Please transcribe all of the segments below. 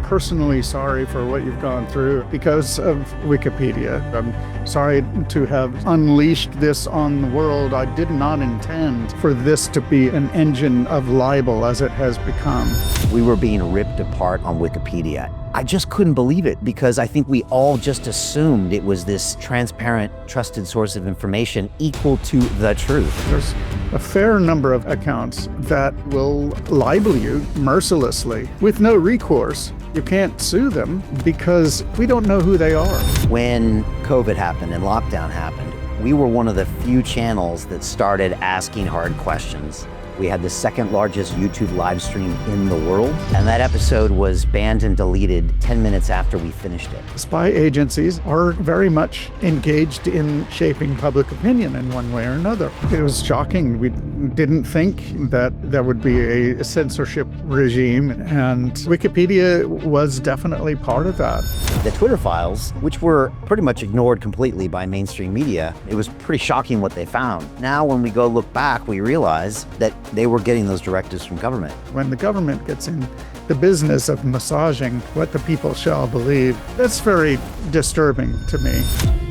personally sorry for what you've gone through because of Wikipedia. I'm sorry to have unleashed this on the world. I did not intend for this to be an engine of libel as it has become. We were being ripped apart on Wikipedia. I just couldn't believe it because I think we all just assumed it was this transparent, trusted source of information equal to the truth. There's a fair number of accounts that will libel you mercilessly with no recourse. You can't sue them because we don't know who they are. When COVID happened and lockdown happened, we were one of the few channels that started asking hard questions. We had the second largest YouTube live stream in the world, and that episode was banned and deleted 10 minutes after we finished it. Spy agencies are very much engaged in shaping public opinion in one way or another. It was shocking. We didn't think that there would be a censorship regime, and Wikipedia was definitely part of that. The Twitter files, which were pretty much ignored completely by mainstream media, it was pretty shocking what they found. Now, when we go look back, we realize that they were getting those directives from government. When the government gets in the business of massaging what the people shall believe, that's very disturbing to me.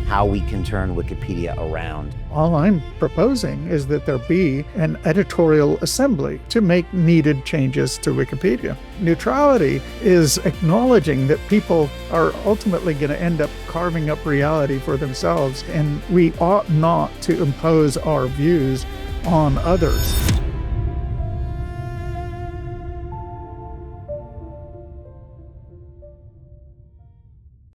How we can turn Wikipedia around. All I'm proposing is that there be an editorial assembly to make needed changes to Wikipedia. Neutrality is acknowledging that people are ultimately going to end up carving up reality for themselves, and we ought not to impose our views on others.